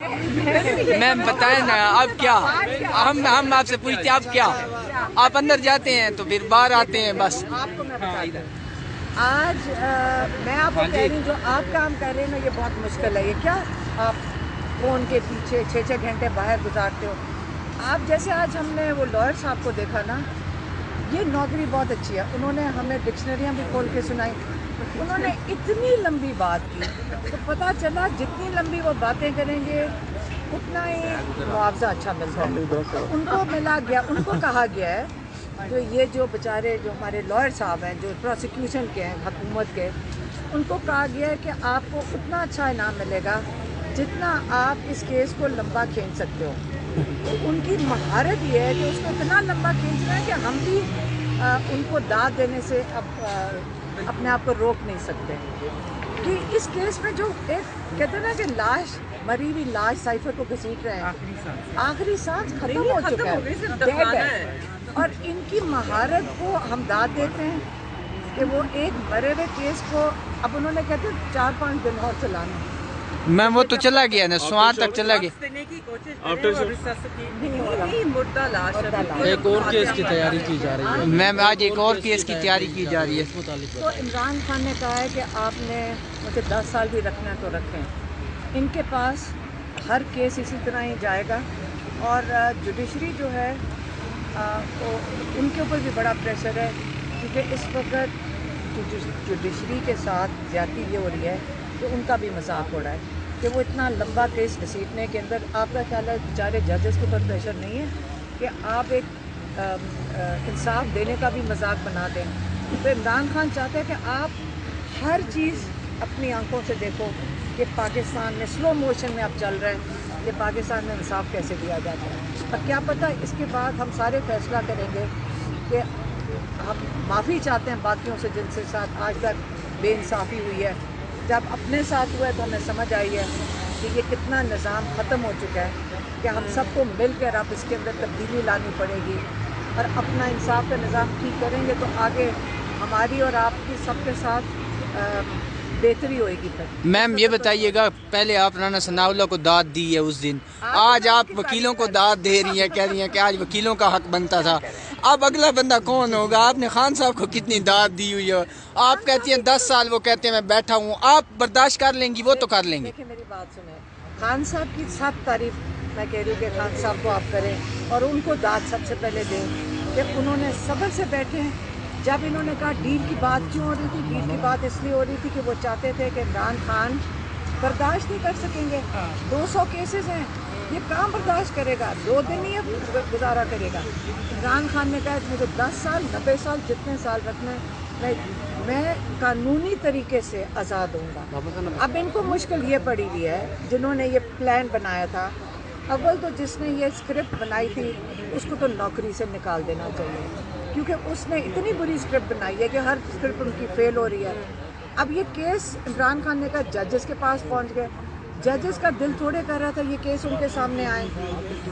میم بتائیں نا اب کیا، ہم آپ سے پوچھتے ہیں اب کیا؟ آپ اندر جاتے ہیں تو پھر باہر آتے ہیں بس۔ آپ کو میں بتاتی ہوں، آج میں آپ کو کہہ رہی ہوں جو آپ کام کر رہے ہیں نا یہ بہت مشکل ہے۔ یہ کیا آپ فون کے پیچھے 6 گھنٹے باہر گزارتے ہو؟ آپ جیسے آج ہم نے وہ لائر صاحب کو دیکھا نا، یہ نوکری بہت اچھی ہے، انہوں نے ہمیں ڈکشنریاں بھی کھول کے سنائی، انہوں نے اتنی لمبی بات کی تو پتہ چلا جتنی لمبی وہ باتیں کریں گے اتنا ہی معاوضہ اچھا ملتا ہے۔ ان کو ملا گیا، ان کو کہا گیا ہے جو یہ جو بیچارے جو ہمارے لائر صاحب ہیں جو پروسیکیوشن کے ہیں حکومت کے، ان کو کہا گیا ہے کہ آپ کو اتنا اچھا انعام ملے گا جتنا آپ اس کیس کو لمبا کھینچ سکتے ہو۔ ان کی مہارت یہ ہے کہ اس کو اتنا لمبا کھینچنا ہے کہ ہم بھی ان کو داد دینے سے اب اپنے آپ کو روک نہیں سکتے کہ اس کیس میں جو ایک کہتے ہیں نا کہ لاش، مری ہوئی لاش سائفر کو گھسیٹ رہے ہیں، آخری سانس ختم ہو چکا ہے، ڈیڈ ہے، اور ان کی مہارت کو ہم داد دیتے ہیں کہ وہ ایک مرے ہوئے کیس کو اب انہوں نے کہتے ہیں 4-5 دن اور چلانا۔ میم وہ تو چلا گیا نا، سوار تک چلا گیا۔ ایک اور کیس کی تیاری کی جا رہی ہے میم، آج ایک اور کیس کی تیاری کی جا رہی ہے۔ تو عمران خان نے کہا ہے کہ آپ نے مجھے 10 سال بھی رکھنا ہے تو رکھیں۔ ان کے پاس ہر کیس اسی طرح ہی جائے گا، اور جوڈیشری جو ہے وہ ان کے اوپر بھی بڑا پریشر ہے، کیونکہ اس وقت جوڈیشری کے ساتھ زیادتی یہ ہو رہی ہے کہ ان کا بھی مذاق ہو رہا ہے کہ وہ اتنا لمبا کیس گھسیٹنے کے اندر آپ کا خیال ہے بیچارے ججز کے اوپر پریشر نہیں ہے کہ آپ ایک انصاف دینے کا بھی مذاق بنا دیں؟ تو عمران خان چاہتے ہیں کہ آپ ہر چیز اپنی آنکھوں سے دیکھو کہ پاکستان میں سلو موشن میں اب چل رہا ہے کہ پاکستان میں انصاف کیسے دیا جاتا ہے، اور کیا پتہ اس کے بعد ہم سارے فیصلہ کریں گے کہ ہم معافی چاہتے ہیں باقیوں سے جن سے ساتھ آج تک بے انصافی ہوئی ہے۔ جب اپنے ساتھ ہوا ہے تو ہمیں سمجھ آئی ہے کہ یہ کتنا نظام ختم ہو چکا ہے کہ ہم سب کو مل کر اب اس کے اندر تبدیلی لانی پڑے گی، اور اپنا انصاف کا نظام ٹھیک کریں گے تو آگے ہماری اور آپ کی سب کے ساتھ بہتری ہوئے گی۔ پھر میم یہ بتائیے گا، پہلے آپ رانا ثناء اللہ کو داد دی ہے اس دن، آج آپ وکیلوں کو داد دے رہی ہیں، کہہ رہی ہیں کہ آج وکیلوں کا حق بنتا تھا۔ اب اگلا بندہ کون ہوگا؟ آپ نے خان صاحب کو کتنی داد دی ہوئی ہے، آپ کہتی ہیں 10 سال، وہ کہتے ہیں میں بیٹھا ہوں، آپ برداشت کر لیں گی، وہ تو کر لیں گے۔ دیکھیں میری بات سنیں، خان صاحب کی سب تعریف میں کہہ رہی ہوں کہ خان صاحب کو آپ کریں اور ان کو داد سب سے پہلے دیں کہ انہوں نے صبر سے بیٹھے ہیں۔ جب انہوں نے کہا ڈیل کی بات کیوں ہو رہی تھی؟ ڈیل کی بات اس لیے ہو رہی تھی کہ وہ چاہتے تھے کہ عمران خان برداشت نہیں کر سکیں گے، 200 کیسز ہیں، یہ کام برداشت کرے گا، 2 دن ہی اب گزارا کرے گا۔ عمران خان نے کہا مجھے 10 سال 90 سال جتنے سال رکھنا ہے میں قانونی طریقے سے آزاد ہوں گا۔ اب ان کو مشکل یہ پڑی ہوئی ہے جنہوں نے یہ پلان بنایا تھا، اول تو جس نے یہ اسکرپٹ بنائی تھی اس کو تو نوکری سے نکال دینا چاہیے، کیونکہ اس نے اتنی بری اسکرپٹ بنائی ہے کہ ہر اسکرپٹ ان کی فیل ہو رہی ہے۔ اب یہ کیس عمران خان نے کہا ججز کے پاس پہنچ گئے، ججز کا دل تھوڑے کر رہا تھا یہ کیس ان کے سامنے آئے،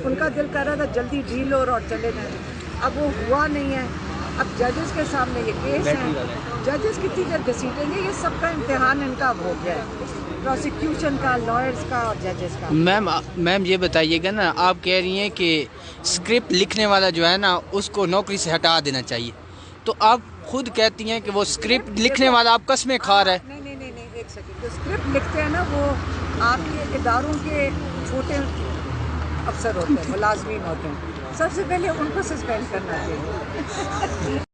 ان کا دل کر رہا تھا جلدی ڈیل اور چلے جائیں، اب وہ ہوا نہیں ہے۔ اب ججز کے سامنے یہ کیس ہے، ججز کتنی دیر گھسیٹیں گے؟ یہ سب کا امتحان ان کا اب ہو گیا ہے، پروسیکیوشن کا، لائرز کا اور ججز کا۔ میم یہ بتائیے گا نا، آپ کہہ رہی ہیں کہ اسکرپٹ لکھنے والا جو ہے نا اس کو نوکری سے ہٹا دینا چاہیے، تو آپ خود کہتی ہیں کہ وہ اسکرپٹ لکھنے والا آپ قسمیں کھا رہا ہے۔ نہیں ایک سیکنڈ، جو اسکرپٹ لکھتے ہیں نا وہ آپ کے اداروں کے چھوٹے افسر ہوتے ہیں، ملازمین ہوتے ہیں، سب سے پہلے ان کو سسپینڈ کرنا چاہیے۔